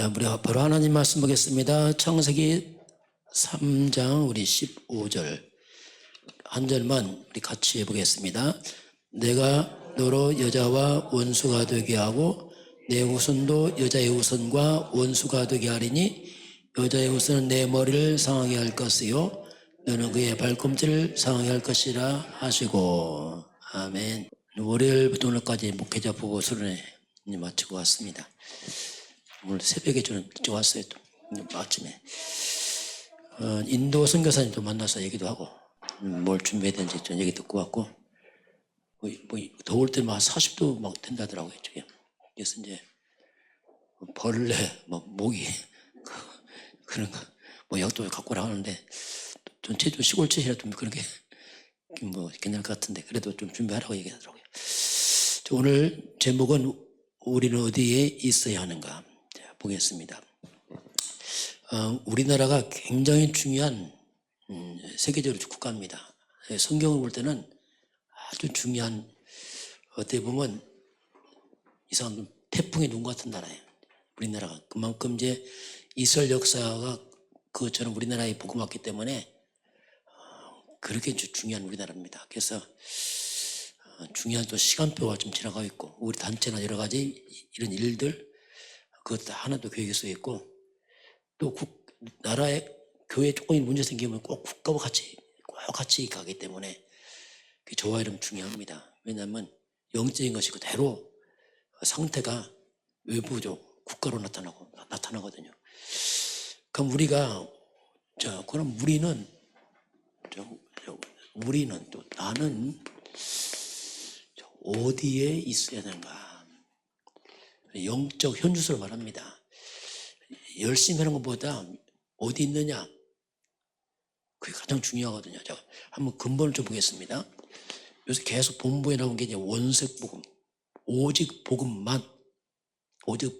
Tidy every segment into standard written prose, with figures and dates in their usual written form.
자, 우리 바로 하나님 말씀 보겠습니다. 창세기 3장 우리 15절 한 절만 우리 같이 해보겠습니다. 내가 너로 여자와 원수가 되게 하고 내 후손도 여자의 후손과 원수가 되게 하리니 여자의 후손은 내 머리를 상하게 할 것이요 너는 그의 발꿈치를 상하게 할 것이라 하시고. 아멘. 월요일부터 오늘까지 목회자 보고 수련회 마치고 왔습니다. 오늘 새벽에 저는 일찍 왔어요. 또 아침에 인도 선교사님도 만나서 얘기도 하고 뭘 준비해야 되는지 좀 얘기 듣고 왔고, 뭐 더울 때 막 40도 막 된다더라고요. 저게. 그래서 이제 벌레, 뭐 모기 그런 거 뭐 약도 갖고 나가는데 전체적으로 시골집이라 좀 그런 게 뭐 괜찮을 것 같은데 그래도 좀 준비하라고 얘기하더라고요. 오늘 제목은 우리는 어디에 있어야 하는가. 자, 보겠습니다. 우리나라가 굉장히 중요한 세계적으로 국가입니다. 성경을 볼 때는 아주 중요한, 어떻게 보면 이상한 태풍의 눈 같은 나라예요. 우리나라가 그만큼 이제 이스라엘 역사가 그것처럼 우리나라에 복음왔기 때문에 그렇게 중요한 우리나라입니다. 그래서 중요한 또 시간표가 좀 지나가고 있고, 우리 단체나 여러 가지 이런 일들 그것도 하나도 계획에 써 있고, 또 나라에 교회에 조금 문제 생기면 꼭 국가와 같이 가기 때문에 저와 이름 중요합니다. 왜냐하면 영적인 것이 그대로 상태가 외부적 국가로 나타나거든요. 그럼 우리는 또 나는 어디에 있어야 되는가. 영적 현주소를 말합니다. 열심히 하는 것보다 어디 있느냐, 그게 가장 중요하거든요. 자, 한번 근본을 좀 보겠습니다. 요새 계속 본부에 나온 게 이제 원색 복음, 오직 복음만 원색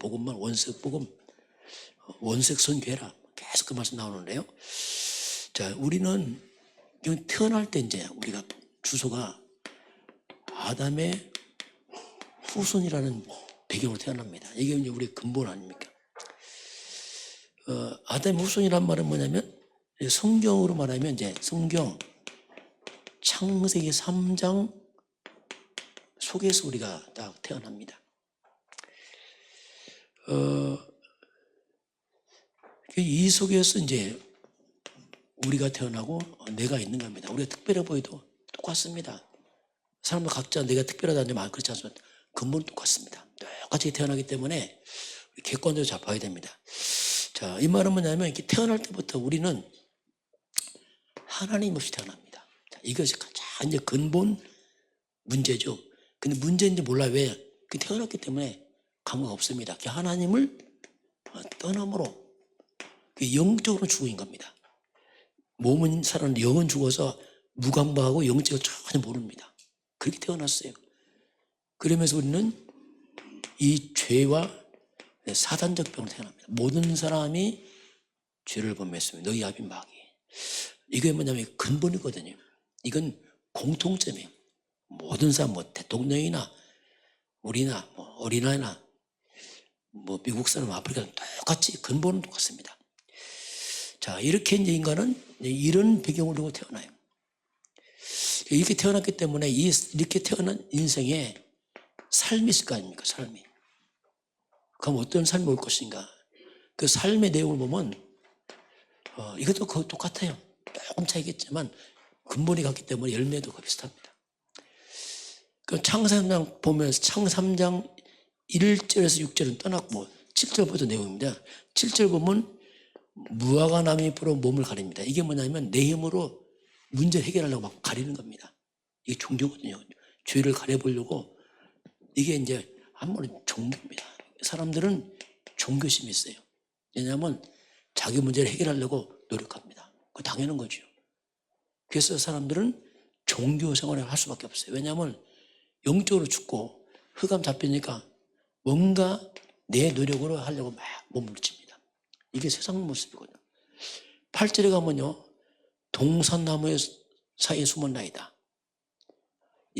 복음, 원색 선교해라, 계속 그 말씀 나오는데요. 자, 우리는 태어날 때 이제 우리가 주소가 아담의 후손이라는 배경으로 태어납니다. 이게 이제 우리의 근본 아닙니까? 아담의 후손이란 말은 뭐냐면, 성경으로 말하면 이제 성경 창세기 3장 속에서 우리가 딱 태어납니다. 이 속에서 이제 우리가 태어나고 내가 있는 겁니다. 우리가 특별해 보여도 똑같습니다. 사람들 각자 내가 특별하다는 말 그렇지 않습니다. 근본은 똑같습니다. 똑같이 태어나기 때문에 객관적으로 잘 봐야 됩니다. 자, 이 말은 뭐냐면 이렇게 태어날 때부터 우리는 하나님 없이 태어납니다. 자, 이것이 가장 이제 근본 문제죠. 근데 문제인지 몰라. 왜? 태어났기 때문에 감흥 없습니다. 하나님을 떠남으로 영적으로 죽은 겁니다. 몸은 살았는데 영은 죽어서 무감각하고 영적을 전혀 모릅니다. 그렇게 태어났어요. 그러면서 우리는 이 죄와 사단적 병으로 태어납니다. 모든 사람이 죄를 범했습니다. 너희 아비 마귀. 이게 뭐냐면 근본이거든요. 이건 공통점이에요. 모든 사람, 뭐 대통령이나 우리나 뭐 어린아이나 뭐 미국 사람, 아프리카 사람 똑같이 근본은 똑같습니다. 자, 이렇게 이제 인간은 이런 배경을 두고 태어나요. 이렇게 태어났기 때문에 이렇게 태어난 인생에 삶이 있을 거 아닙니까? 삶이. 그럼 어떤 삶이 올 것인가? 그 삶의 내용을 보면 이것도 똑같아요. 조금 차이겠지만 근본이 같기 때문에 열매도 거의 비슷합니다. 그 창세기 3장 보면 창세기 3장 1절에서 6절은 떠났고 7절부터 내용입니다. 7절 보면 무화과 나무 잎으로 몸을 가립니다. 이게 뭐냐면 내 힘으로 문제 해결하려고 막 가리는 겁니다. 이게 종교거든요. 죄를 가려보려고. 이게 이제 한번은 종교입니다. 사람들은 종교심이 있어요. 왜냐하면 자기 문제를 해결하려고 노력합니다. 그거 당연한 거죠. 그래서 사람들은 종교 생활을 할 수밖에 없어요. 왜냐하면 영적으로 죽고 흑암 잡히니까 뭔가 내 노력으로 하려고 막 몸부림칩니다. 이게 세상 모습이거든요. 8절에 가면요, 동산나무 사이에 숨었나이다.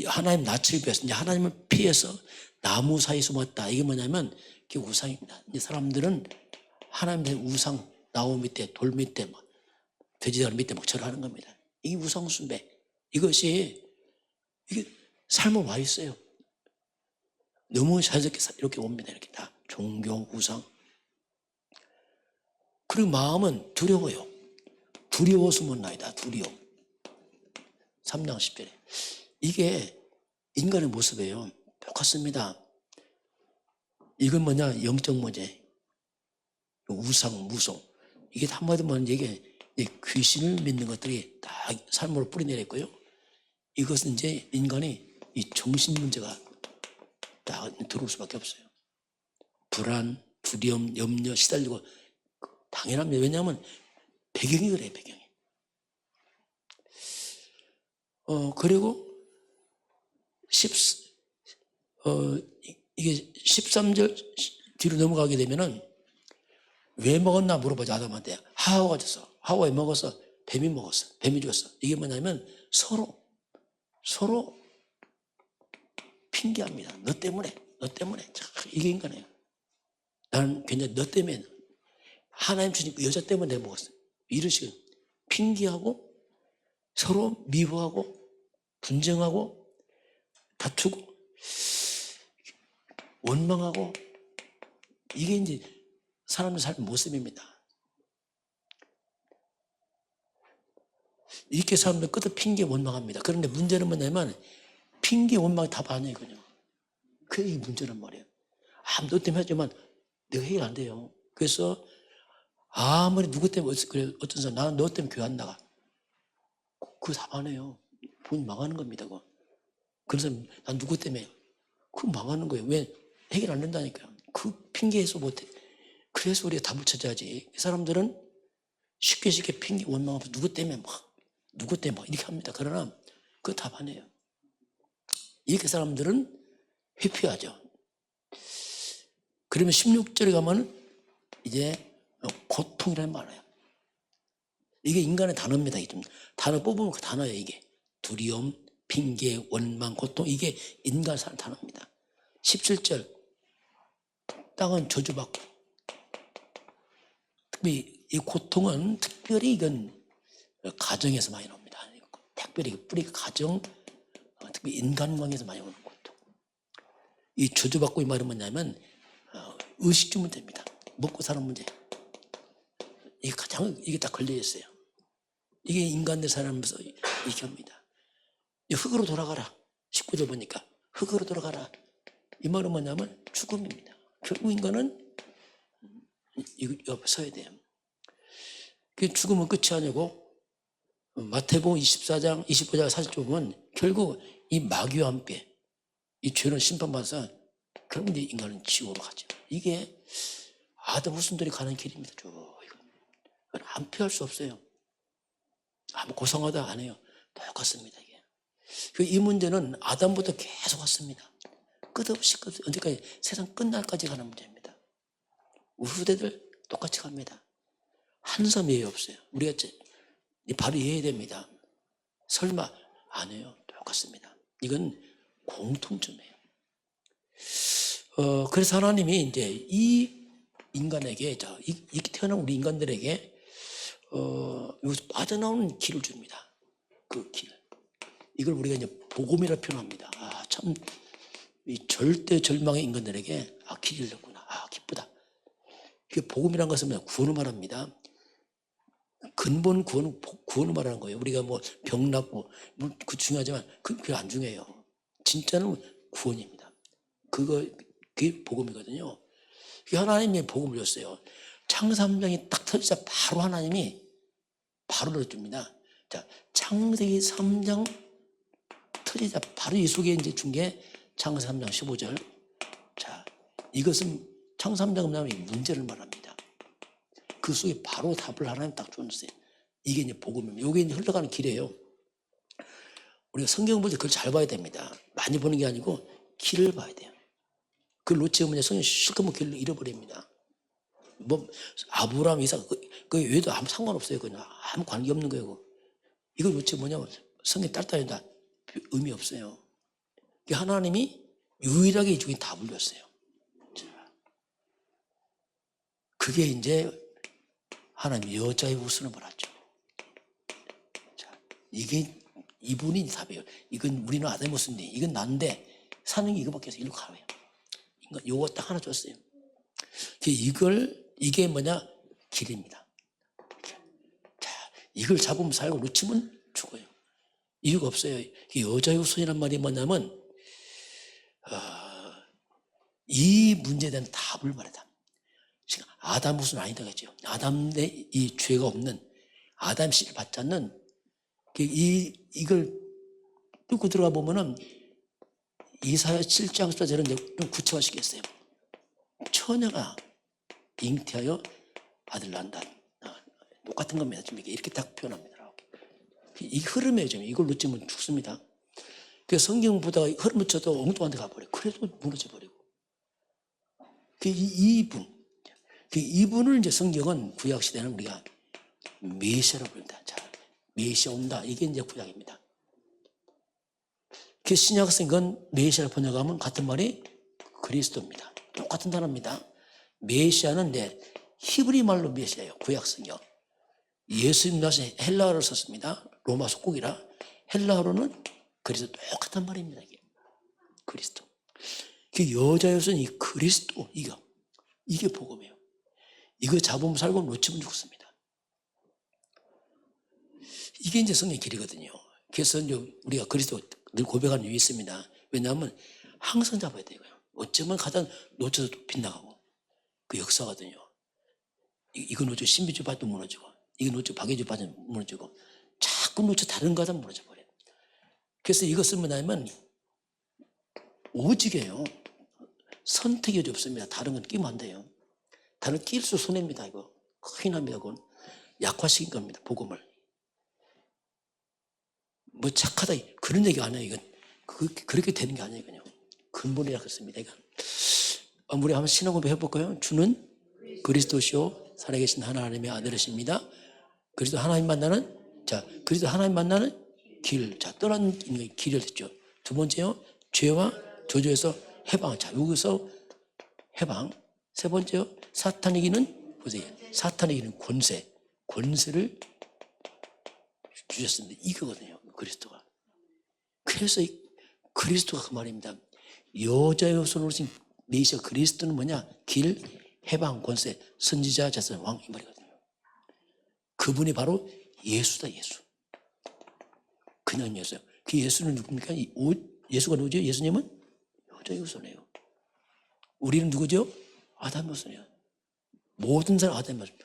하나님 낯을 비해서, 이제 하나님을 피해서 나무 사이에 숨었다. 이게 뭐냐면, 그게 우상입니다. 이제 사람들은 하나님의 우상 나무 밑에 돌 밑에 막 돼지다리 밑에 막 절하는 겁니다. 이게 우상 숭배. 이게 삶에 와 있어요. 너무 자연스럽게 이렇게 옵니다. 이렇게 다 종교 우상. 그리고 마음은 두려워요. 두려워 숨었나이다. 두려워. 3장 10절에 이게 인간의 모습이에요. 똑같습니다. 이건 뭐냐? 영적 문제. 우상, 무속. 이게 한마디로 말하면 이게 귀신을 믿는 것들이 다 삶으로 뿌리내렸고요. 이것은 이제 인간의 이 정신 문제가 다 들어올 수밖에 없어요. 불안, 두려움, 염려, 시달리고 당연합니다. 왜냐하면 배경이 그래요, 배경이. 그리고 이게 13절 뒤로 넘어가게 되면은 왜 먹었나 물어보죠. 아담한테. 하와가 줬어. 하와 왜 먹었어? 뱀이 먹었어. 뱀이 줬어. 이게 뭐냐면 서로 핑계합니다. 너 때문에. 이게 인간이에요. 나는 굉장히 너 때문에 하나님 주신 그 여자 때문에 내가 먹었어. 이런 식으로 핑계하고 서로 미워하고 분쟁하고 다투고 원망하고 이게 이제 사람의 삶의 모습입니다. 이렇게 사람들 끝에 핑계 원망합니다. 그런데 문제는 뭐냐면 핑계 원망이 답 아니에요. 그냥. 그게 문제란 말이에요. 너 때문에 하지만 내가 해결 안 돼요. 그래서 아무리 누구 때문에 그래 어떤 사람 나는 너 때문에 교회 안 나가. 그거 답 안 해요. 본 망하는 겁니다. 그거. 그래서 난 누구 때문에 그거 망하는 거예요. 왜 해결 안 된다니까요. 그 핑계에서 못해. 그래서 우리가 답을 찾아야지. 이 사람들은 쉽게 핑계 원망하면서 누구 때문에 막 이렇게 합니다. 그러나 그거 답 안 해요. 이렇게 사람들은 회피하죠. 그러면 16절에 가면 이제 고통이라는 말이에요. 이게 인간의 단어입니다. 좀 단어 뽑으면 그 단어예요. 이게 두려움, 핑계, 원망, 고통 이게 인간 사는 단어입니다. 17절 땅은 저주받고 특히 이 고통은 특별히 이건 가정에서 많이 나옵니다. 특별히 뿌리가 가정, 특히 인간관계에서 많이 오는 고통. 이 저주받고 이 말은 뭐냐면 의식주 문제입니다. 먹고 사는 문제. 이게 딱 걸려 있어요. 이게 인간들 살아가면서 이렇게 합니다. 흙으로 돌아가라. 19절 보니까 흙으로 돌아가라. 이 말은 뭐냐면 죽음입니다. 결국 인간은 이거 옆에 서야 돼요. 그 죽음은 끝이 아니고 마태복음 24장 25장 40절 보면 결국 이 마귀와 함께 이 죄는 심판받아서 결국 이제 인간은 지옥으로 가죠. 이게 아담 후손들이 가는 길입니다. 이건 안 피할 수 없어요. 아무 고상하다 안 해요. 똑같습니다. 이게. 이 문제는 아담부터 계속 왔습니다. 끝없이 언제까지 세상 끝날까지 가는 문제입니다. 우리 후대들 똑같이 갑니다. 한섬 예외 없어요. 우리가 바로 이해해야 됩니다. 설마 안 해요. 똑같습니다. 이건 공통점이에요. 그래서 하나님이 이제 이 인간에게 이렇게 태어난 우리 인간들에게 여기서 빠져나오는 길을 줍니다. 그 길. 이걸 우리가 이제 복음이라 표현합니다. 참 이 절대 절망의 인간들에게 길이 열렸구나. 기쁘다. 이게 복음이란 것은 구원을 말합니다. 근본 구원을 말하는 거예요. 우리가 뭐 병 낫고 그 중요하지만 그게 안 중요해요. 진짜는 구원입니다. 그게 복음이거든요. 하나님이 복음을 줬어요. 창세기 3장이 딱 터지자 바로 하나님이 바로 넣어줍니다. 자, 창세기 3장 터지자 바로 이 속에 이제 준 게 창세기 3장 15절. 자, 이것은 창세기 3장 하면 문제를 말합니다. 그 속에 바로 답을 하나님 딱 줬어요. 이게 이제 복음입니다. 이게 이제 흘러가는 길이에요. 우리가 성경 볼 때 그걸 잘 봐야 됩니다. 많이 보는 게 아니고 길을 봐야 돼요. 그걸 놓치면 성경 실컷 길을 잃어버립니다. 뭐 아브라함, 이삭 그 외에도 아무 상관없어요. 그냥 아무 관계 없는 거예요. 이거 놓치면 뭐냐면 성경 딸딸이다 의미 없어요. 하나님이 유일하게 이 중에 답을 줬어요. 그게 이제 하나님 여자의 후손을 말하죠. 자, 이게 이분이 답이에요. 이건 우리는 아담의 모습인데 이건 난데 사는 게 이거밖에 없어요. 일로 가요. 요거 딱 하나 줬어요. 이게 뭐냐? 길입니다. 자, 이걸 잡으면 살고 놓치면 죽어요. 이유가 없어요. 여자의 후손이란 말이 뭐냐면 이 문제에 대한 답을 말하다. 아담 후손 아니다 그랬죠. 아담의 이 죄가 없는 아담 씨를 받지 않는 이걸 뚫고 들어가 보면은 이사야 7장 14절은 좀 구체화시켰어요. 처녀가 잉태하여 아들 낳는다. 똑같은 겁니다. 지금 이렇게 딱 표현합니다. 이 흐름에 좀 이걸 놓치면 죽습니다. 그래서 성경 보다가 흐름을 쳐도 엉뚱한 데 가버려요. 그래도 무너져버리고. 이분을 이제 성경은 구약시대는 우리가 메시아라고 부른다. 자, 메시아 온다. 이게 이제 구약입니다. 그 신약성경 메시아를 번역하면 같은 말이 그리스도입니다. 똑같은 단어입니다. 메시아는 히브리 말로 메시아예요. 구약성경. 예수님 다시 헬라어를 썼습니다. 로마 속국이라. 헬라어로는 그리스도 똑같은 말입니다. 이게 그리스도. 그 여자여서는 이 그리스도 이게 복음이에요. 이거 잡으면 살고 놓치면 죽습니다. 이게 이제 성경의 길이거든요. 그래서 이제 우리가 그리스도 늘 고백하는 이유 있습니다. 왜냐하면 항상 잡아야 돼요. 어쩌면 가장 놓쳐서 빗나가고 그 역사거든요. 이거 놓쳐 신비주 봐도 무너지고 이거 놓쳐 박예주 봐도 무너지고 자꾸 놓쳐 다른 거 하다 무너져 버려요. 그래서 이것은 뭐냐면 오직이에요. 선택이 없습니다. 다른 건 끼면 안 돼요. 다른 건 낄수 손해입니다. 이거 큰일 납니다. 그건 약화시킨 겁니다. 복음을. 뭐 착하다 그런 얘기가 아니에요. 이건 그렇게 되는 게 아니에요. 그냥 근본이라 그렇습니다. 이건 우리 한번 신앙 고백 해볼까요? 주는 그리스도시요 살아계신 하나님의 아들이십니다. 그리스도 하나님 만나는 그리스도 하나님 만나는 길. 떠나는 길을 했죠. 두 번째요, 죄와 저주에서 해방. 여기서 해방. 세 번째요, 사탄 이기는 보세요. 사탄 이기는 권세를 주셨습니다. 이거거든요. 그리스도가. 그래서 그리스도가 그 말입니다. 여자의 손으로 오신 메시아 그리스도는 뭐냐? 길, 해방, 권세, 선지자, 자선, 왕 이 말이거든요. 그분이 바로 예수다. 예수. 그냥 예수요. 그 예수는 누굽니까? 예수가 누구죠? 예수님은 여자의 후손이에요. 우리는 누구죠? 아담의 후손이에요. 모든 사람 아담의 후손.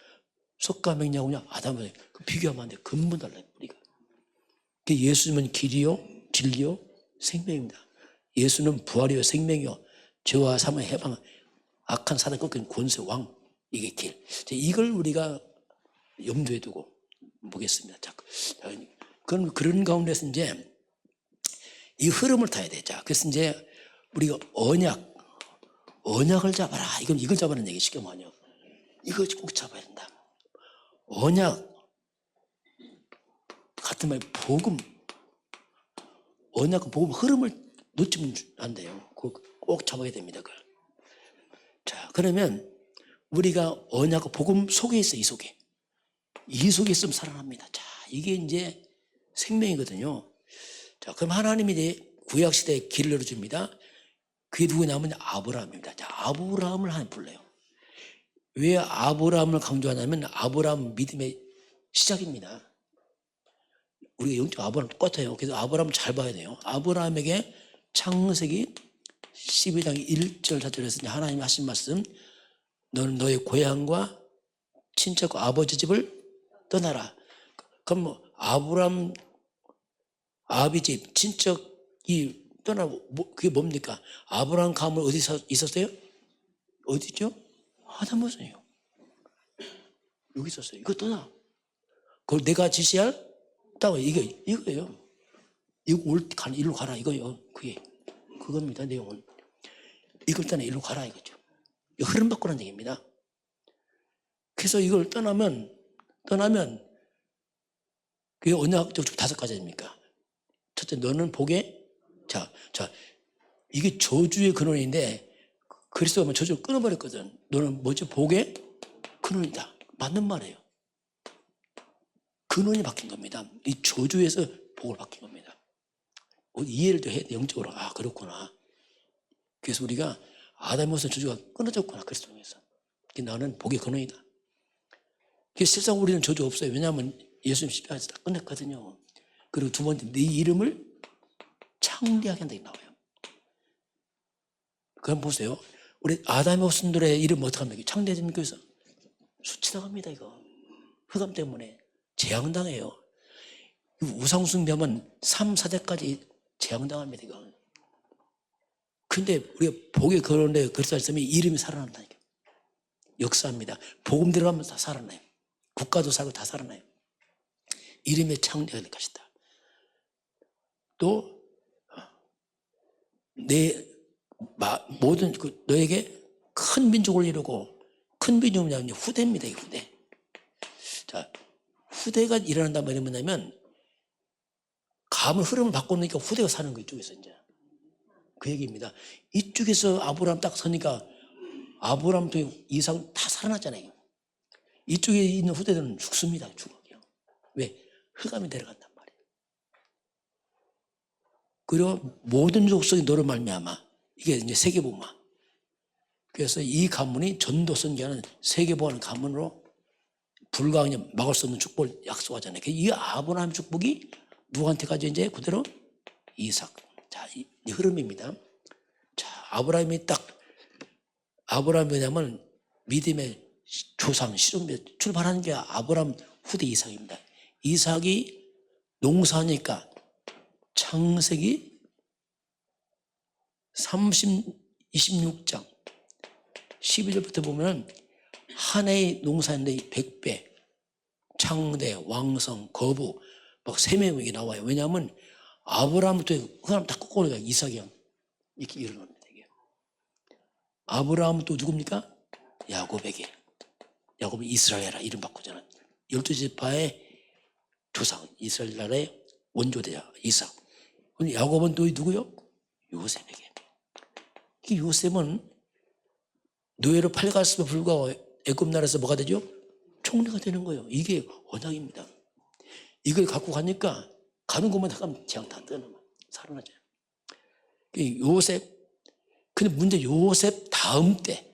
석가맹냐고냐? 아담의 후손. 그 비교하면 안 돼. 근본 달라요. 우리가. 예수님은 길이요, 진리요, 생명입니다. 예수는 부활이요, 생명이요, 죄와 사망의 해방, 악한 사단 꺾인 권세 왕. 이게 길. 이걸 우리가 염두에 두고 보겠습니다. 그런 가운데서 이제 이 흐름을 타야 돼. 그래서 이제 우리가 언약을 잡아라. 이걸 잡아라는 얘기 쉽게 뭐냐. 이거 꼭 잡아야 된다. 언약. 같은 말, 복음. 언약과 복음 흐름을 놓치면 안 돼요. 꼭 잡아야 됩니다. 그러면 우리가 언약과 복음 속에 있어, 이 속에 있으면 살아납니다. 이게 이제 생명이거든요. 그럼 하나님이 이제 구약시대에 길을 열어줍니다. 그게 누구냐면 아브라함입니다. 아브라함을 하나님 불러요. 왜 아브라함을 강조하냐면 아브라함 믿음의 시작입니다. 우리가 영적 아브라함 똑같아요. 그래서 아브라함을 잘 봐야 돼요. 아브라함에게 창세기 12장 1절 4절에서 하나님이 하신 말씀, 너는 너의 고향과 친척과 아버지 집을 떠나라. 그럼 아브라함 아비 집 친척이 떠나고 그게 뭡니까? 아브라함 가문 어디서 있었어요? 어디죠? 아담 후손이에요. 여기 있었어요. 이거 떠나. 그걸 내가 지시할 땅 이거예요. 일로 가라 이거요. 그겁니다. 내용은 이걸 떠나 일로 가라 이거죠. 흐름 바꾸라는 얘기입니다. 그래서 이걸 떠나면 그게 언약적 5가지입니까? 첫째, 너는 복에 이게 저주의 근원인데 그리스도가 저주를 끊어버렸거든. 너는 뭐죠? 복에 근원이다. 맞는 말이에요. 근원이 바뀐 겁니다. 이 저주에서 복을 바뀐 겁니다. 이해를 좀 해야 돼, 영적으로. 아, 그렇구나. 그래서 우리가 아담으로서 저주가 끊어졌구나, 그리스도 통해서. 나는 복의 근원이다. 실상 우리는 저주 없어요. 왜냐하면 예수님 십자가에서 다 끝냈거든요. 그리고 두 번째, 네 이름을 창대하게 한다 나와요. 그럼 보세요. 우리 아담의 후손들의 이름 어떻게 합니까? 창대해집니까? 그래서 수치당합니다. 이거 흑암 때문에 재앙당해요. 우상숭배하면 3, 4대까지 재앙당합니다. 이거. 근데 우리가 복의 근원에 그리스도 안에서 이름이 살아난다니까. 역사합니다. 복음 들어가면 다 살아나요. 국가도 살고 다 살아나요. 이름의 창대가 될 것이다. 또 내 모든 너에게 큰 민족을 이루고, 큰 민족은 후대입니다. 이 후대. 자, 후대가 일어난다는 말이 뭐냐면 가문 흐름을 바꾸니까 후대가 사는 거 이쪽에서 이제 그 얘기입니다. 이쪽에서 아브라함 딱 서니까 아브라함도 이삭 다 살아났잖아요. 이쪽에 있는 후대들은 죽습니다. 죽어요. 왜? 흑암이 내려간단 말이에요. 그리고 모든 족속이 너로 말미암아. 이게 이제 세계복음화. 그래서 이 가문이 전도선교하는 세계복음하는 가문으로 불가항에 막을 수 없는 축복을 약속하잖아요. 이 아브라함 축복이 누구한테까지 이제 그대로 이삭. 자, 이 흐름입니다. 자, 아브라함이 뭐냐면 믿음의 조상, 실험에 출발하는 게 아브라함 후대 이삭입니다. 이삭이 농사하니까 창세기 26장 11절부터 보면 한 해의 농사인데 100배, 창대, 왕성, 거부, 막 3명이 나와요. 왜냐하면 아브라함부터 그 사람 다 꺾어내가 이삭이 형. 이렇게 일어납니다. 이게. 아브라함은 또 누굽니까? 야곱에게. 야곱은 이스라엘이라 이름 바꾸잖아요. 12지파의 조상, 이스라엘 나라의 원조대자 이삭. 야곱은 또 누구요? 요셉에게. 이 요셉은 노예로 팔려갔음에 불구하고 애굽 나라에서 뭐가 되죠? 총리가 되는 거예요. 이게 언약입니다. 이걸 갖고 가니까 가는 곳만 가면 재앙 다 뜨는 거예요. 살아나죠. 요셉. 근데 문제 요셉 다음 때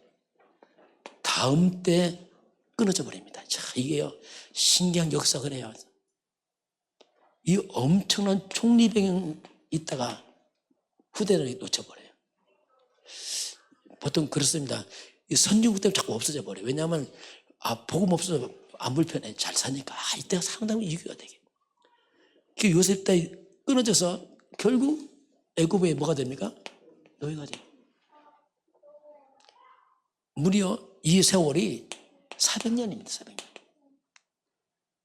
끊어져 버립니다. 자, 이게요. 신기한 역사가 그래요. 이 엄청난 총리병 있다가 후대를 놓쳐버려요. 보통 그렇습니다. 이 선진국 때문에 자꾸 없어져 버려요. 왜냐하면 복음 없어서 안 불편해. 잘 사니까 이때가 상당히 유교가 되게. 요셉 때 끊어져서 결국 애굽에 뭐가 됩니까? 노예가 돼요. 무려 이 세월이 400년입니다. 400년.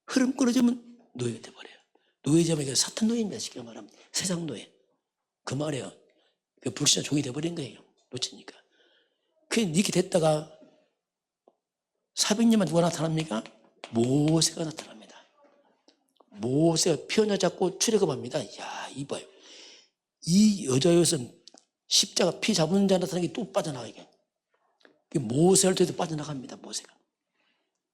흐름 끊어지면 노예가 돼버려요. 노예자면 사탄 노예입니다. 쉽게 말하면 세상 노예. 그 말이에요. 불신자 종이 돼버린 거예요. 놓치니까. 이렇게 됐다가 400년만 누가 나타납니까? 모세가 나타납니다. 모세가 피어나 잡고 출애굽합니다. 야, 이봐요. 이 여자였은 십자가 피 잡은 자 나타나는 게 또 빠져나가게. 모세할 때도 빠져나갑니다. 모세가.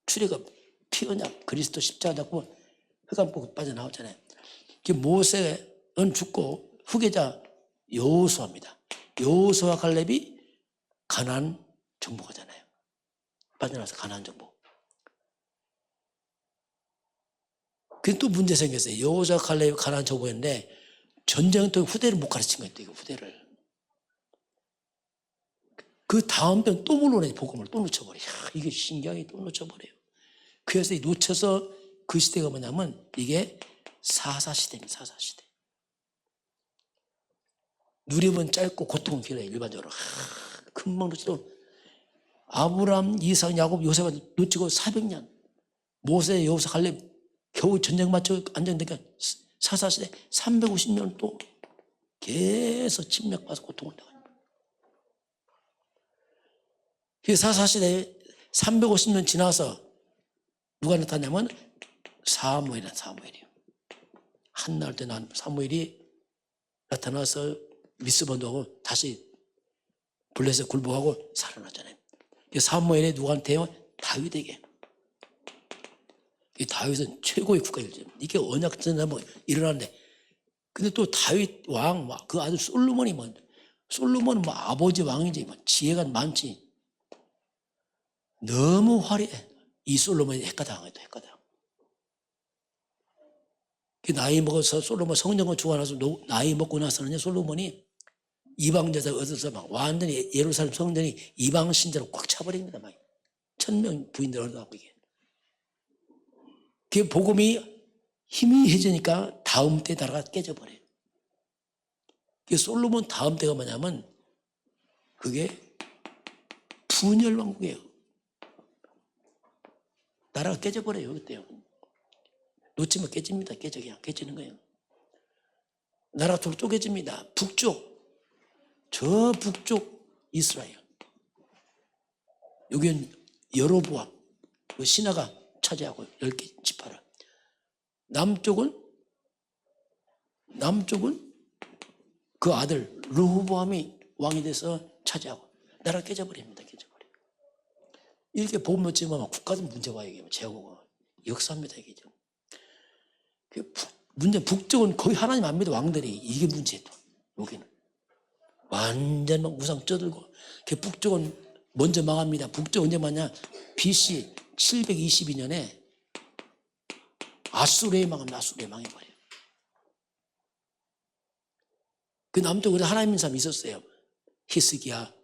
출애굽, 피언약, 그리스도 십자가 잡고 흑암 보고 빠져나오잖아요. 모세는 죽고 후계자 여호수아입니다. 여호수아 갈렙이 가나안 정복하잖아요. 빠져나와서 가나안 정복. 그게 또 문제 생겼어요. 여호수아 갈렙이 가나안 정복했는데 전쟁은 또 후대를 못 가르친 거예요. 이거 후대를. 그 다음 때는 또 물러내 복음을 또 놓쳐버려요. 이게 신기하게 또 놓쳐버려요. 그래서 놓쳐서 그 시대가 뭐냐면 이게 사사시대입니다. 사사시대. 누림은 짧고 고통은 길어요. 일반적으로. 금방 놓치도 아브라함, 이삭, 야곱, 요셉을 놓치고 400년. 모세, 여호수아, 갈렙 겨우 전쟁 맞춰 안정되니까 사사시대 350년 또 계속 침략받아서 고통을 당합니다. 사사시대 350년 지나서 누가 나타나냐면 사무엘이야. 사무엘이요. 한날 때 난 사무엘이 나타나서 미스번도 하고 다시 블레셋 굴복하고 살아났잖아요. 사무엘이 누구한테요? 다윗에게. 다윗은 최고의 국가일지. 이게 언약전에 뭐 일어났는데, 근데 또 다윗 왕, 그 아들 솔로몬이 솔로몬은 아버지 왕이지, 지혜가 많지. 너무 화려해. 이 솔로몬이 헷가당했다, 헷가당. 나이 먹어서 솔로몬 성전을 주관해서 나이 먹고 나서는 솔로몬이 이방 여자 얻어서 완전히 예루살렘 성전이 이방 신자로 꽉 차버립니다. 1000명 부인들 얻어가고 이게. 그 복음이 희미해지니까 다음 때 나라가 깨져버려요. 그 솔로몬 다음 때가 뭐냐면 그게 분열왕국이에요. 나라가 깨져버려요. 그때요. 놓치면 깨집니다. 그냥 깨지는 거예요. 나라가 둘 쪼개집니다. 북쪽, 저 북쪽 이스라엘. 여기는 여로보암, 신하가 차지하고 10개 지파를. 남쪽은 그 아들 르호보암이 왕이 돼서 차지하고 나라가 깨져버립니다. 깨져버려. 이렇게 복음 놓치면 국가도 문제가 이게 제국은 역사입니다. 이게 좀. 문제 북쪽은 거의 하나님 안 믿어 왕들이 이게 문제예요. 여기는 완전 우상 쪄들고 북쪽은 먼저 망합니다. 북쪽 언제 망하냐? BC 722년에 아수르에 망합니다. 아수르에 망해버려요. 그 남쪽으로 하나님 믿는 사람이 있었어요. 히스기야,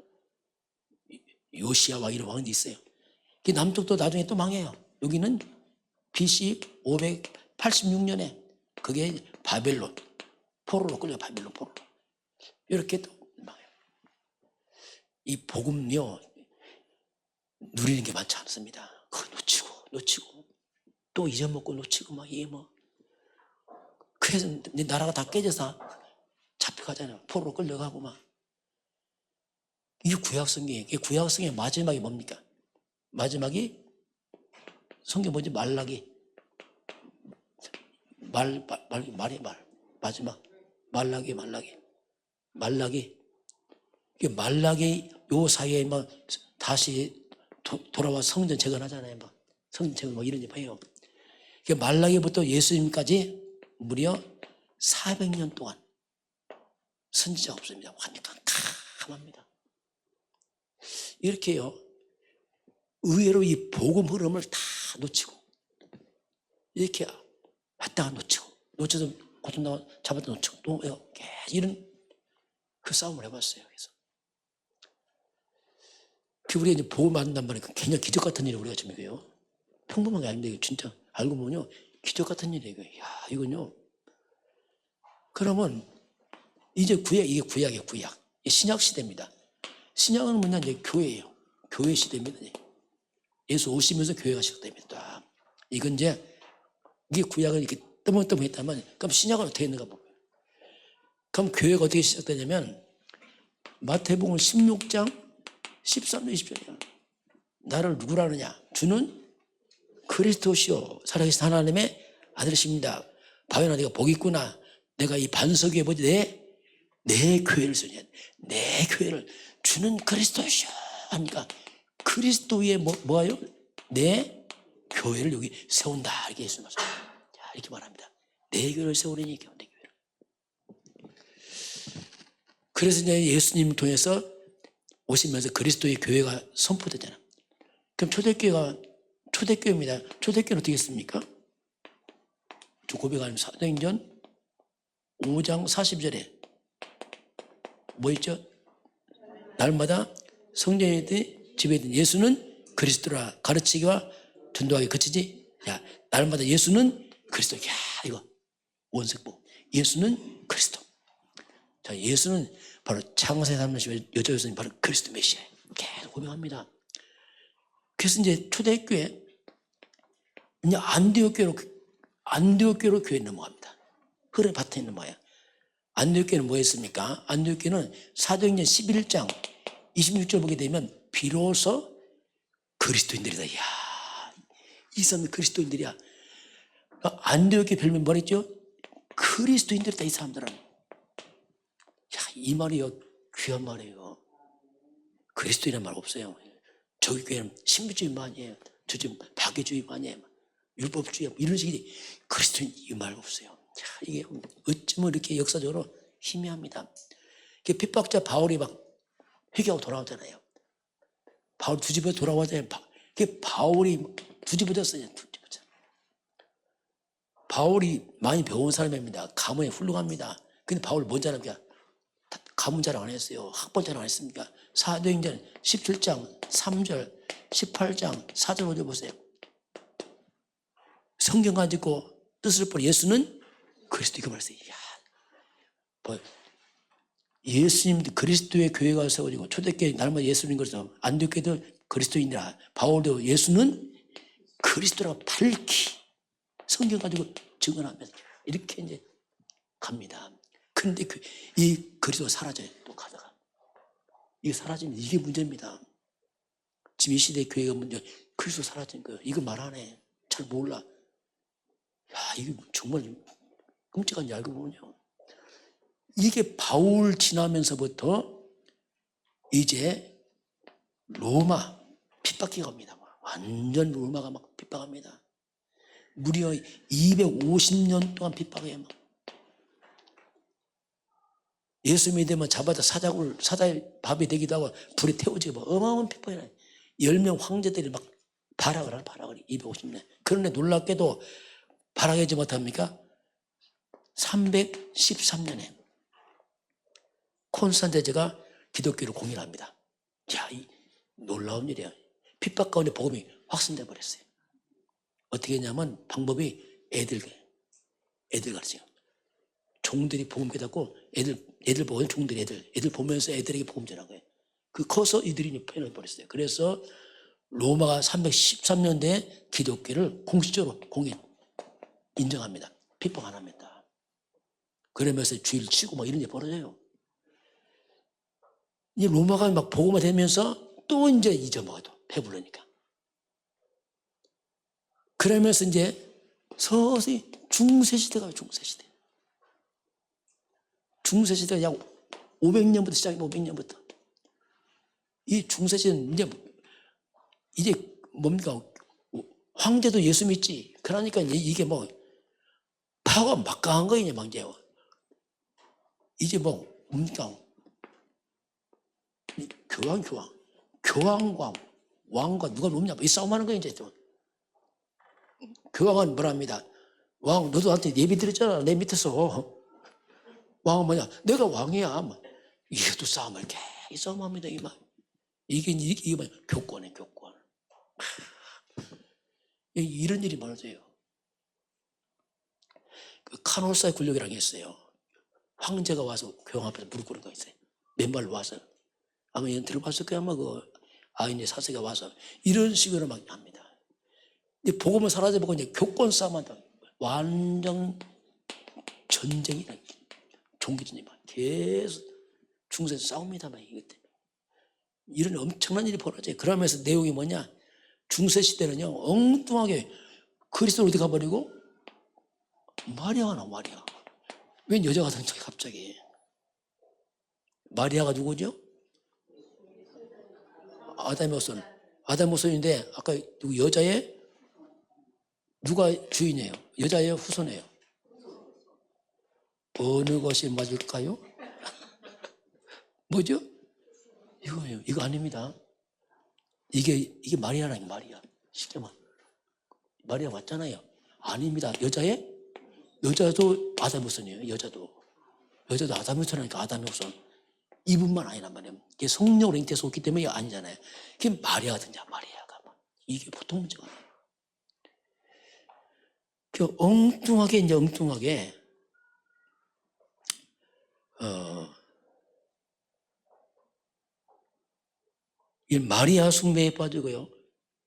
요시야 이런 왕들이 있어요. 그 남쪽도 나중에 또 망해요. 여기는 BC 586년에 그게 바벨론, 포로로 끌려 바벨론 포로로. 이렇게 또 망해요. 이 복음요 누리는 게 많지 않습니다. 그거 놓치고 또 잊어먹고 놓치고 그래서 나라가 다 깨져서 잡혀가잖아요. 포로로 끌려가고 이게 구약성경이에요. 구약성경의 마지막이 뭡니까? 마지막이 성경 뭐지? 말라기. 마지막. 말라기 요 사이에 다시 돌아와 성전 재건하잖아요. 성전 재건 이런 일 해요. 말라기부터 예수님까지 무려 400년 동안 선지자가 없습니다. 완전 깜깜합니다. 이렇게요. 의외로 이 복음 흐름을 다 놓치고 이렇게 왔다가 놓쳐서 고통 잡았다 놓치고 또 계속 이런 그 싸움을 해봤어요. 그래서 우리가 이제 복음 받는단 말이에요. 굉장히 기적 같은 일을 우리가 지금 이거요. 평범한 게 아닌데 진짜 알고 보면요 기적 같은 일이에요. 이건요. 그러면 이제 이게 구약이에요. 구약. 신약 시대입니다. 신약은 뭐냐 이제 교회예요. 교회 시대입니다. 예수 오시면서 교회가 시작됩니다. 이건 이제 이게 구약은 이렇게 떠먹떠먹했다면 그럼 신약은 어떻게 했는가 보면 그럼 교회가 어떻게 시작되냐면 마태복음 16장 13절 20절이야. 나를 누구라 하느냐? 주는 그리스도시요 살아계신 하나님의 아들이십니다. 바요나 네가 복이 있구나. 내가 이 반석 위에 보지 내 교회를 쓰냐. 내 교회를 주는 그리스도시요 하니까 그리스도 위에 뭐예요? 내 교회를 여기 세운다. 이렇게 예수님 말씀. 이렇게 말합니다. 내 교회를 세우려니 내 교회를. 그래서 이제 예수님 통해서 오시면서 그리스도의 교회가 선포되잖아. 그럼 초대교회입니다. 초대교회는 어떻게 했습니까? 고백하는 사도행전 5장 40절에 뭐 있죠? 날마다 성전에 집에 있는 예수는 그리스도라 가르치기와 전도하기 그치지? 야, 날마다 예수는 그리스도. 야, 이거 원색복. 예수는 그리스도. 자, 예수는 바로 창세에 삼으시면 여자 예수님 바로 그리스도 메시아예요. 계속 고백합니다. 그래서 이제 초대교회 이제 안디옥 교회로 교회 넘어갑니다. 흐름이 바탕 있는 뭐야? 안디옥 교회는 뭐 했습니까? 안디옥 교회는 사도행전 11장 26절 보게 되면 비로소 그리스도인들이다. 이야, 이 사람들 그리스도인들이야. 안디옥 교회 별명 뭐랬죠? 그리스도인들이다. 이 사람들은. 야, 이 말이요 귀한 말이에요. 그리스도인이라는 말 없어요. 저기 교회는 신비주의 많이 해요. 저 지금 박애주의 많이 해요. 율법주의 이런 식이 그리스도인 이 말고 없어요. 자, 이게 어쩌면 이렇게 역사적으로 희미합니다. 핍박자 바울이 막 회개하고 돌아오잖아요. 바울 뒤집어 돌아오잖아요. 바울이 뒤집어졌어요. 바울이 많이 배운 사람입니다. 가문에 훌륭합니다. 근데 바울 뭔 자랑이야? 가문 자랑 안 했어요. 학벌 자랑 안 했습니까? 사도행전 17장 3절 18장 4절 먼저 보세요. 성경 가지고 뜻을 보니 예수는 그리스도 이거 말했어요. 뭐 예수님도 그리스도의 교회가 세워지고 초대교회 날마다 예수님 그래서 안디옥교회도 그리스도인이라 바울도 예수는 그리스도라고 밝히 성경 가지고 증언하면서 이렇게 이제 갑니다. 그런데 이 그리스도가 사라져요. 또 가다가 이게 사라지면 이게 문제입니다. 지금 이 시대 교회가 문제. 그리스도 사라진 거예요. 이거 말 안 해. 잘 몰라. 야, 이게 정말 끔찍한지 알고 보면요. 이게 바울 지나면서부터 이제 로마 핍박기가 옵니다. 완전 로마가 막 핍박합니다. 무려 250년 동안 핍박해요. 막. 예수 믿으면 잡아다 사자의 밥이 되기도 하고 불에 태우지고 막 어마어마한 핍박이라 10명 황제들이 막 발악을 하라 250년. 그런데 놀랍게도 발악하지 못합니까? 313년에 콘스탄티제가 기독교를 공인합니다. 자, 이 놀라운 일이야. 핍박 가운데 복음이 확산돼 버렸어요. 어떻게 했냐면 방법이 애들 가르쳐요. 종들이 복음 깨닫고 애들 보면 종들이 애들 보면서 애들에게 복음 전한 거예요. 그 커서 이들이 편을 버렸어요. 그래서 로마가 313년대에 기독교를 공식적으로 인정합니다. 핍박 안 합니다. 그러면서 주일 치고 막 이런 게 벌어져요. 이 로마가 막 복음화 되면서 또 이제 잊어먹어도 배부르니까. 그러면서 이제 서서히 중세시대가 와요. 중세시대. 중세시대가 약 500년부터 시작해요. 500년부터. 이 중세시대는 이제 뭡니까? 황제도 예수 믿지. 그러니까 이게 뭐 파가 막강한 거예요. 막 이제 뭐 뭡니까? 교황과 왕과 누가 높냐 이 싸움하는 거예요. 이제 또 교황은 뭐랍니다. 왕 너도 나한테 예비 드렸잖아. 내 밑에서. 왕은 뭐냐? 내가 왕이야. 이게 또 싸움을 계속 싸움합니다. 이게 뭐냐? 교권이에요. 교권. 이런 일이 많아져요. 그 카노사의 굴욕이라는 게 있어요. 황제가 와서 교황 앞에서 무릎 꿇는 거 있어요. 맨발로 와서. 아마 이런 들어봤을 거야. 아마 그 아인의 사세가 와서 이런 식으로 막 합니다. 근데 복음을 사라져보고 이제 교권 싸움한다. 완전 전쟁이다. 종기전쟁 계속 중세에서 싸웁니다. 이것 때문에. 이런 엄청난 일이 벌어져요. 그러면서 내용이 뭐냐? 중세시대는요, 엉뚱하게 그리스도를 어디 가버리고? 마리아가 나와, 마리아. 웬 여자가 등장해, 갑자기. 마리아가 누구죠? 아담의 후손. 아담의 후손인데, 아까 여자의, 누가 주인이에요? 여자의 후손이에요. 어느 것이 맞을까요? 뭐죠? 이거예요. 이거 아닙니다. 이게 마리아라는 마리아. 쉽게 말. 마리아 맞잖아요. 아닙니다. 여자도 아담의 후손이에요. 여자도 아담의 후손이니까 아담의 후손. 이분만 아니란 말이에요. 이게 성령으로 잉태해서 왔기 때문에 아니잖아요. 그게 마리아가 된다. 마리아가. 이게 보통 문제가 아니에요. 그 엉뚱하게 이 마리아 숭배에 빠지고요.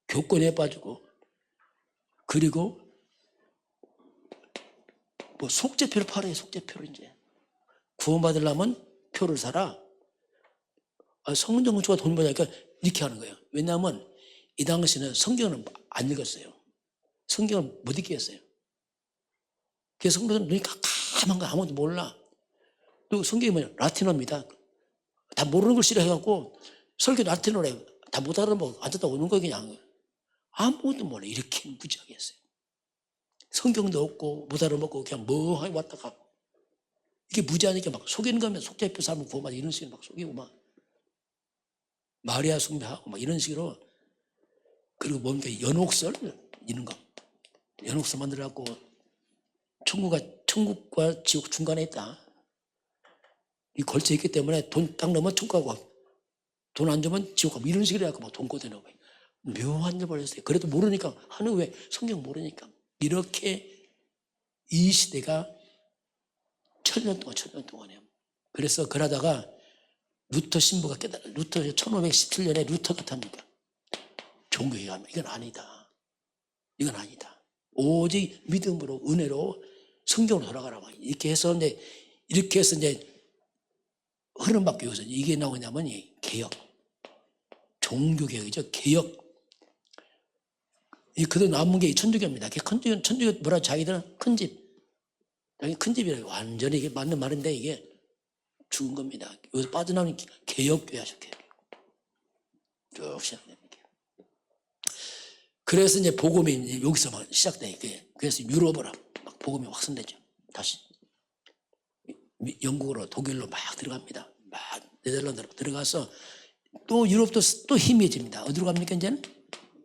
교권에 빠지고, 그리고 뭐 속죄표를 팔아요. 속죄표를 이제. 구원받으려면 표를 사라. 성경 건축가 돈 버니까 이렇게 하는 거예요. 왜냐하면 이 당시는 성경을 안 읽었어요. 성경을 못 읽겠어요. 그래서 성도들은 눈이 깜깜한 거 아무도 몰라. 또 성경이 뭐냐? 라틴어입니다. 다 모르는 걸 싫어해갖고 설교 라틴어로 해요. 다 못 알아보고 앉았다 오는 거 그냥. 아무것도 몰라. 이렇게 무지하게 했어요. 성경도 없고 못 알아먹고 그냥 멍하게 왔다 가고 이게 무지하니까 막 속이는 거면 속잡혀 사람을 구워 막 이런 식으로 막 속이고 막 마리아 숭배하고 막 이런 식으로. 그리고 뭔가 연옥설 이런 거 연옥설 만들어갖고 천국과 지옥 중간에 있다. 이 걸쳐 있기 때문에 돈 딱 넣으면 천국 가고 돈 안 주면 지옥 가고 이런 식으로 해갖고 막 돈 꽂아놓고 묘한 일 벌였어요. 그래도 모르니까 하는 왜 성경 모르니까 이렇게 이 시대가 1000년 동안이에요. 그래서 그러다가 루터 신부가 깨달아. 루터 1517년에 루터가 탑니다. 종교에 가면 이건 아니다. 이건 아니다. 오직 믿음으로 은혜로 성경으로 돌아가라. 이렇게 해서 이제 흐름밖에 여기서 이게 나오냐면 개혁. 종교개혁이죠. 개혁. 그도 남은 게 천주교입니다. 천주교 뭐라 자기들은 큰 집. 자기 큰 집이라고. 완전히 이게 맞는 말인데 이게 죽은 겁니다. 여기서 빠져나오는 개혁교회 하셨게요. 쭉 시작됩니다. 그래서 이제 복음이 이제 여기서 시작돼. 그래서 유럽으로 막 복음이 확산되죠. 다시. 영국으로 독일로 막 들어갑니다. 막 네덜란드로 들어가서 또 유럽도 또 희미해집니다. 어디로 갑니까 이제는?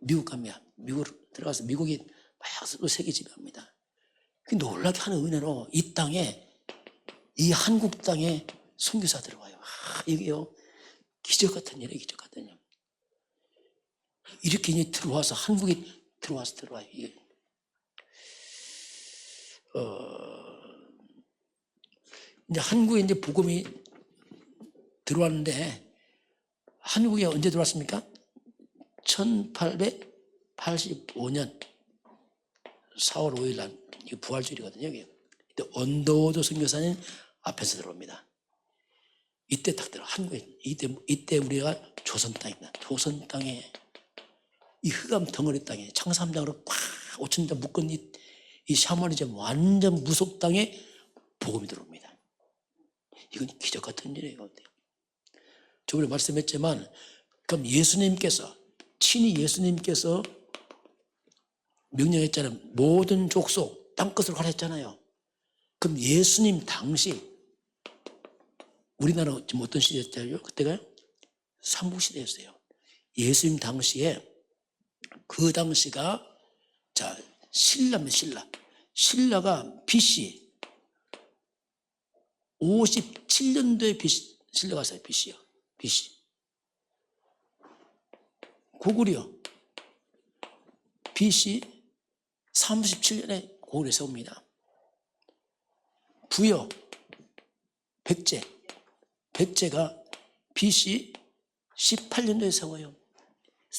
미국 갑니다. 미국으로 들어가서 미국이 막 또 세계 지배합니다. 놀랍게 하는 은혜로 이 땅에 이 한국 땅에 선교사 들어와요. 이게요 기적 같은 일이에요. 기적 같은 일. 이렇게 이제 들어와서 한국이 들어와요. 이게. 이제 한국에 이제 복음이 들어왔는데 한국에 언제 들어왔습니까? 1885년 4월 5일 날 이게 부활주일이거든요. 이게. 언더우드 선교사님 앞에서 들어옵니다. 이때 딱 들어. 한국에 이때 우리가 조선 땅입니다. 조선 땅에 이 흑암 덩어리 땅에 창삼장으로 꽉 5,000장 묶은 이 샤머니즘 완전 무속 땅에 복음이 들어옵니다. 이건 기적 같은 일이에요. 저번에 말씀했지만 그럼 친히 예수님께서 명령했잖아요. 모든 족속 땅끝으로 가라 했잖아요. 그럼 예수님 당시 우리나라 지금 어떤 시대였죠? 그때가요? 삼국시대였어요. 예수님 당시에 그 당시가 자 신라입니다. 신라가 BC 57년도에 신라가 왔어요. BC요. BC 고구려 BC 37년에 고구려 세웁니다. 부여 백제가 BC 18년도에 세워요.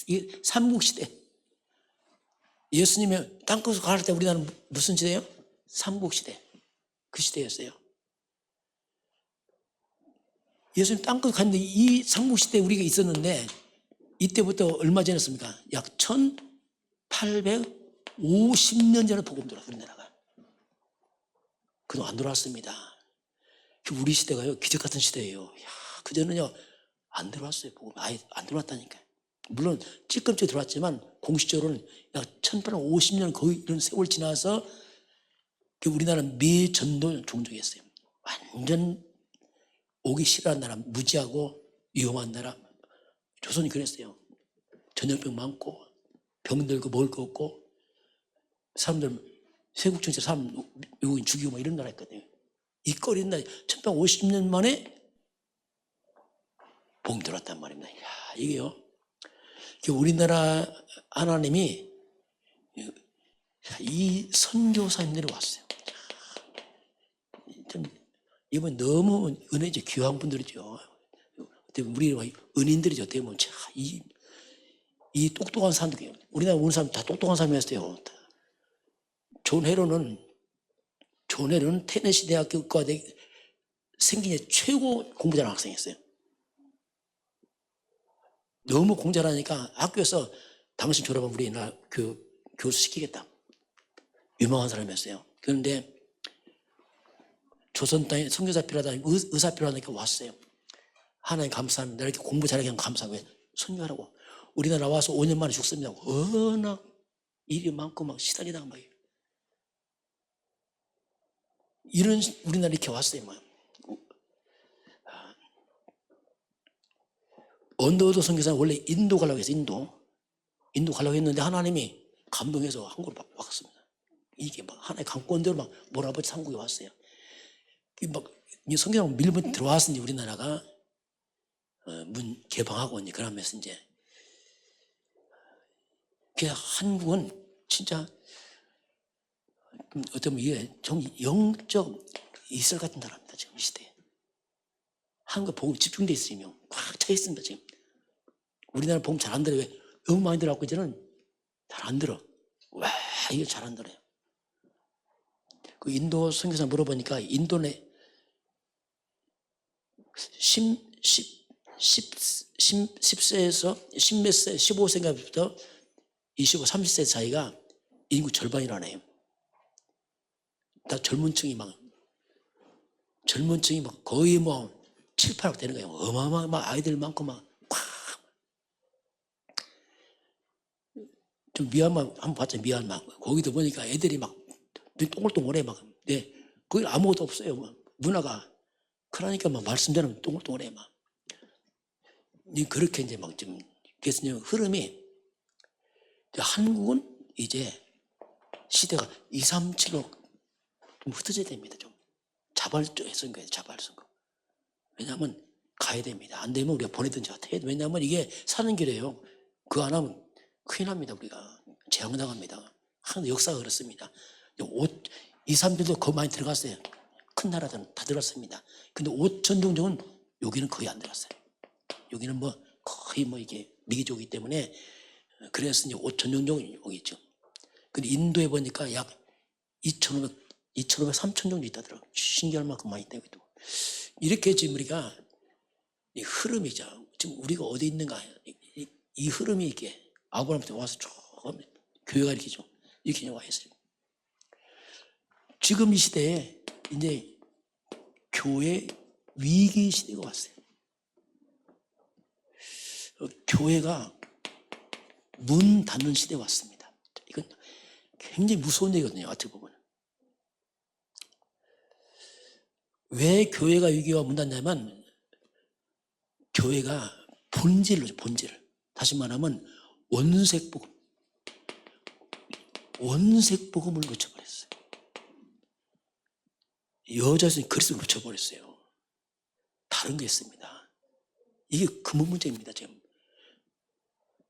이게 삼국시대. 예수님이 땅끝으로 갈 때 우리나라는 무슨 시대예요? 삼국시대. 그 시대였어요. 예수님 땅끝 갔는데 이 삼국시대에 우리가 있었는데 이때부터 얼마 전이었습니까? 약 1850년 전에 복음 들어왔어요. 우리나라가. 그동안 안 들어왔습니다. 우리 시대가요 기적 같은 시대예요. 그전에는요 안 들어왔어요. 복음 아예 안 들어왔다니까요. 물론 찔끔찔 들어왔지만 공식적으로는 약 1850년 거의 이런 세월 지나서 우리나라는 미전도 종족이었어요. 완전 오기 싫어하는 나라, 무지하고 위험한 나라. 조선이 그랬어요. 전염병 많고 병 들고 먹을 거 없고 사람들 세국정치 사람 외국인 죽이고 뭐 이런 나라였거든요. 이 꼴이 있나 1850년 만에 복음 들어왔단 말입니다. 이게요. 우리나라 하나님이 이 선교사님들이 왔어요. 이번 너무 은혜죠. 귀한 분들이죠. 우리 은인들이죠. 어떻게 보면 이 똑똑한 사람들, 우리나라 오는 사람 다 똑똑한 사람이었어요. 존 헤런은 테네시 대학교 의과대 생긴 최고 공부 잘하는 학생이었어요. 너무 공부 잘하니까 학교에서 당신 졸업하면 우리나라 교수 시키겠다. 유명한 사람이었어요. 그런데 조선 땅에 선교사 필요하다, 의사 필요하니까 왔어요. 하나님 감사합니다. 이렇게 공부 잘하게 하면 감사하고 선교하라고. 우리나라 와서 5년 만에 죽습니다. 워낙 일이 많고 막 시달리다가 막 이런 우리나라 이렇게 왔어요. 뭐. 언더우드 선교사는 원래 인도 가려고 했어요. 인도 가려고 했는데 하나님이 감동해서 한국으로 왔습니다. 이게 막 하나의 강권대로 막 몰아버려서 한국에 왔어요. 막 선교사가 밀면 들어왔으니 우리나라가 문 개방하고 이제 그러면서 이제 그냥 한국은 진짜 어쩌면 이게 좀 영적 이슬 같은 나라입니다. 지금 이 시대에 한국 복음 집중돼 있으면 꽉 차 있습니다. 지금 우리나라 복음 잘 안 들어요. 왜? 너무 많이 들어갖고 이제는 잘 안 들어. 와, 이거 잘 안 들어요. 그 인도 선교사 물어보니까 인도네 10세에서 10몇 세, 15세부터 25, 30세 사이가 인구 절반이라네요. 다 젊은 층이 막 거의 뭐 7, 8억 되는 거예요. 어마어마한 막 아이들 많고 막 좀 미얀마 한번 봤죠. 미얀마 거기도 보니까 애들이 막 동글동글해 막. 네, 거기 아무것도 없어요. 막 문화가. 그러니까 막 말씀대로 동글동글해 막. 그렇게 이제 막 좀 그래서 흐름이 한국은 이제 시대가 2, 3, 7로 좀 흩어져야 됩니다. 좀 자발적 선거예요. 자발선거. 왜냐하면 가야 됩니다. 안 되면 우리가 보내든지 어떻게 해야 돼. 왜냐하면 이게 사는 길이에요. 그거 안 하면 큰일 납니다. 우리가 재앙당합니다. 하는 역사가 그렇습니다. 2, 3주도 거 많이 들어갔어요. 큰 나라들은 다 들어갔습니다. 근데 5천 종족은 여기는 거의 안 들어갔어요. 여기는 뭐 거의 뭐 이게 미기족이기 때문에 그래서 이제 5천 종족이 여기 있죠. 근데 인도에 보니까 약 2,500, 3천 종족 있다더라고요. 신기할 만큼 많이 있다고. 이렇게 지금 우리가 이 흐름이죠. 지금 우리가 어디 있는가. 이 흐름이 이렇게 아브라함한테 와서 조금 교회가 이렇게 좀 이렇게 와 있어요. 지금 이 시대에 이제 교회 위기 시대가 왔어요. 교회가 문 닫는 시대가 왔습니다. 이건 굉장히 무서운 얘기거든요. 어떻게 보면. 왜 교회가 위기와 문 닫냐면 교회가 본질을 다시 말하면 원색 복음을 놓쳐버렸어요. 여자에서 그리스도를 놓쳐버렸어요. 다른 게 있습니다. 이게 근본 문제입니다. 지금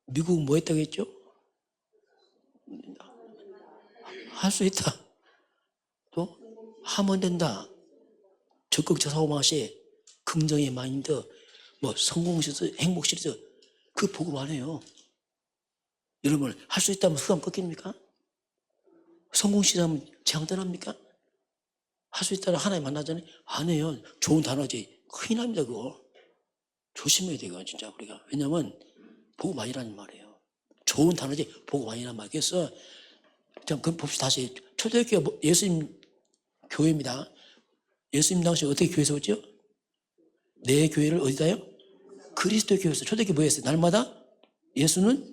미국은 뭐 했다고 했죠? 할 수 있다. 또 하면 된다. 적극적 사고방식, 긍정의 마인드, 뭐 성공 시리즈, 행복 시리즈 그 복음 안 해요. 여러분 할 수 있다면 흑암 꺾입니까? 성공 시리즈 하면 재앙당합니까? 할 수 있다면 하나님 만나자니 안 해요. 좋은 단어지. 큰일 납니다. 그거. 조심해야 돼요. 진짜 우리가. 왜냐면 복음 아니라는 말이에요. 좋은 단어지 복음 아니라는 말. 그래서 그 봅시다. 다시 초대교회 예수님 교회입니다. 예수님 당시 어떻게 교회 세웠죠? 내 교회를 어디다요? 그리스도 교회에서 초대교회 뭐 했어요? 날마다 예수는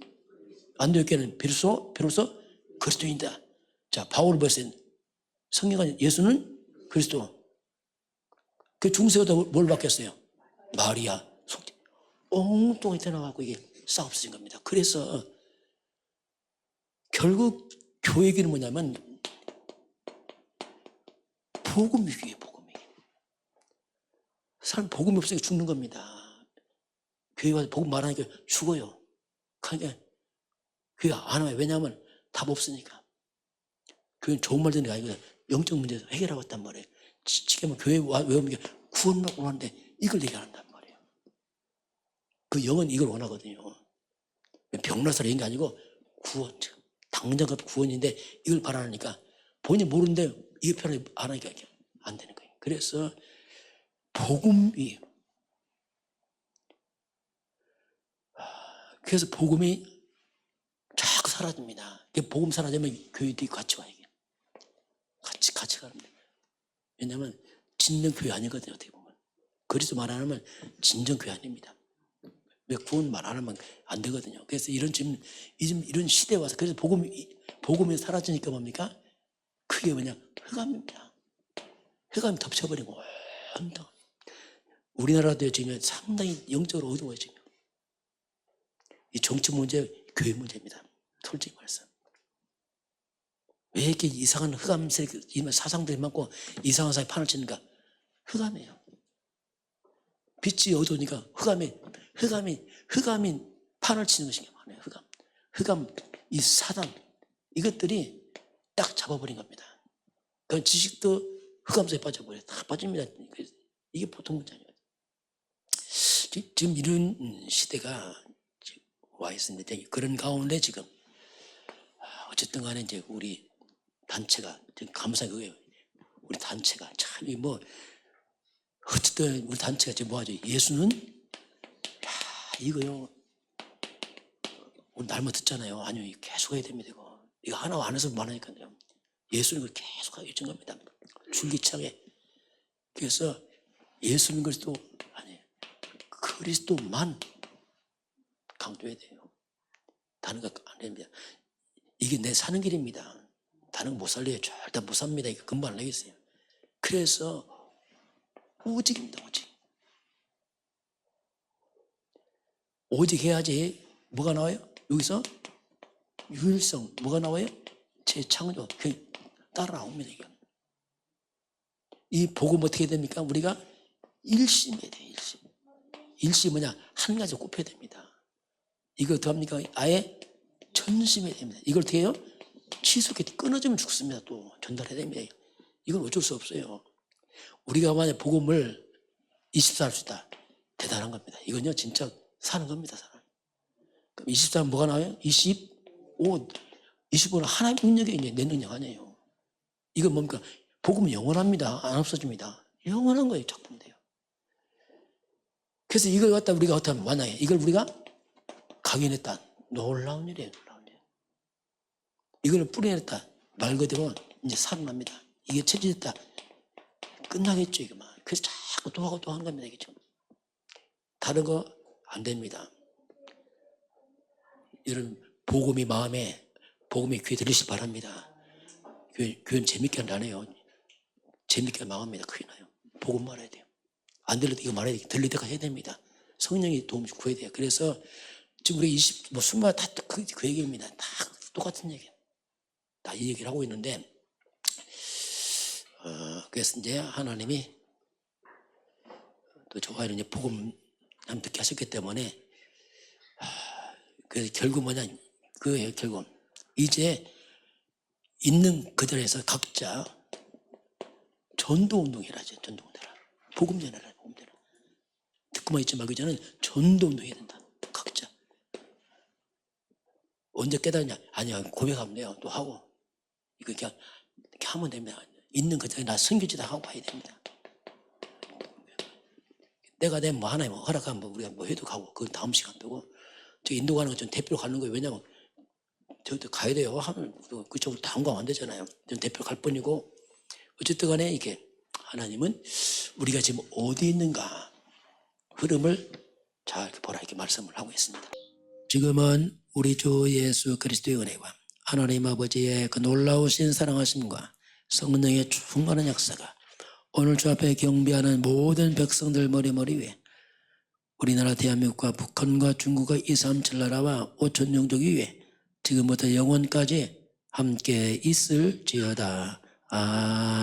안디옥교회는 비로소 그리스도인이다. 자, 바울을 뭐 했어요? 성경은 예수는 그리스도. 그 중세가 뭘 바뀌었어요? 마리아, 속죄. 엉뚱하게 태어나갖고 이게 싸움쓰인 겁니다. 그래서 결국 교회 길은 뭐냐면 복음 위기예요. 복음이. 사람 복음이 없으니까 죽는 겁니다. 교회 와서 복음 말하니까 죽어요. 그러니까 교회 안 와요. 왜냐하면 답 없으니까. 교회는 좋은 말 듣는 게 아니고 영적 문제에서 해결하고 있단 말이에요. 지금 교회 외우면 구원 받고 하는데 이걸 얘기한단 말이에요. 그 영은 이걸 원하거든요. 병나서 이런 게 아니고 구원, 당장 구원인데 이걸 바라니까 본인이 모르는데 이게 편하게 안 하니까 안 되는 거예요. 그래서 복음이, 그래서 복음이 자꾸 사라집니다. 복음 사라지면 교회들이 같이 와요. 같이 가는 거예요. 왜냐하면 진정 교회 아니거든요. 어떻게 보면 그리스도 말 안 하면 진정 교회 아닙니다. 왜 구원 말 안 하면 안 되거든요. 그래서 이런 시대에 와서 그래서 복음이 사라지니까 뭡니까? 그게 뭐냐? 흑암입니다. 흑암이 덮쳐버린 거예요. 완전. 우리나라도 지금 상당히 영적으로 어두워요. 지금. 이 정치 문제, 교회 문제입니다. 솔직히 말해서. 왜 이렇게 이상한 흑암색 사상들이 많고 이상한 사람이 판을 치는가? 흑암이에요. 빛이 어두우니까 흑암이 판을 치는 것이 많아요. 흑암, 이 사단, 이것들이 딱 잡아버린 겁니다. 그러니까 지식도 흑암 속에 빠져버려요. 다 빠집니다. 이게 보통 문제 아니에요. 지금 이런 시대가 와 있습니다. 그런 가운데 지금 어쨌든 간에 이제 우리 단체가 감사한 거예요. 우리 단체가 참 어쨌든 우리 단체가 지금 뭐하죠? 예수는 이거요. 우리 날만 듣잖아요. 아니요, 계속 해야 됩니다. 이거 하나 안 해서 많으니까요. 예수는 걸 계속 하게 해준 겁니다. 줄기차게. 그래서 예수는 그리스도만 강조해야 돼요. 다른 거 안 됩니다. 이게 내 사는 길입니다. 다른 거 못 살려요. 절대 못 삽니다. 이거 금방 안 하겠어요. 그래서 오직입니다. 오직 해야지. 뭐가 나와요? 여기서 유일성 뭐가 나와요? 재창조. 따라 나옵니다. 이게. 이 복음 어떻게 됩니까? 우리가 일심해야 돼요. 일심 뭐냐? 한 가지 꼽혀야 됩니다. 이거 어떻게 합니까? 아예 전심해야 됩니다. 이걸 어떻게 해요? 치솟게 끊어지면 죽습니다. 또 전달해야 됩니다. 이건 어쩔 수 없어요. 우리가 만약 복음을 24 할 수 있다. 대단한 겁니다. 이건요 진짜 사는 겁니다. 사람. 그럼 24는 뭐가 나와요? 25는 하나님 능력이 이제 내 능력 아니에요. 이건 뭡니까? 복음은 영원합니다. 안 없어집니다. 영원한 거예요. 작품돼요. 그래서 이걸 갖다 우리가 어떻게 하면 만약에 이걸 우리가 각인했다. 놀라운 일이에요. 이걸 뿌려냈다. 말 그대로 이제 살아납니다. 이게 체질했다. 끝나겠죠. 이거만. 그래서 자꾸 또 하고 또 하는 겁니다. 이게 다른 거 안 됩니다. 이런 복음이 귀에 들리시기 바랍니다. 교회는 재밌게 안 해요. 재밌게 망합니다. 큰일 나요. 복음 말해야 돼요. 안 들릴 때 이거 말해야 돼요. 들릴 때까지 해야 됩니다. 성령이 도움 좀 구해야 돼요. 그래서 지금 우리 순간 다 그 얘기입니다. 다 똑같은 얘기예요. 다 이 얘기를 하고 있는데, 그래서 이제 하나님이 또 좋아요. 이제 복음 남 듣게 하셨기 때문에, 그래서 결국 뭐냐, 그거예요, 결국. 이제 있는 그들에서 각자 전도운동 해라죠, 전도운동 해라. 복음 전해라, 복음 전해라. 듣고만 있지 말고 이제는 전도운동 해야 된다, 각자. 언제 깨닫냐? 아니야, 고백하면 돼요, 또 하고. 이거 그냥 이렇게 하면 됩니다. 있는 그들에 나 선교지다 하고 봐야 됩니다. 내가 내 하나님 허락하면 우리가 해도 가고, 그건 다음 시간이고, 저 인도 가는 거 전 대표로 가는 거예요. 왜냐면 저도 가야 돼요. 하면 그쪽으로 다 안 되잖아요. 전 대표로 갈 뿐이고, 어쨌든 간에 이게 하나님은 우리가 지금 어디 있는가 흐름을 잘 보라 이렇게 말씀을 하고 있습니다. 지금은 우리 주 예수 그리스도의 은혜와 하나님 아버지의 그 놀라우신 사랑하심과 성령의 충만한 역사가 오늘 주 앞에 경배하는 모든 백성들 머리 위에 우리나라 대한민국과 북한과 중국과 237 나라와 5천 영족 위에 지금부터 영원까지 함께 있을지어다. 아멘.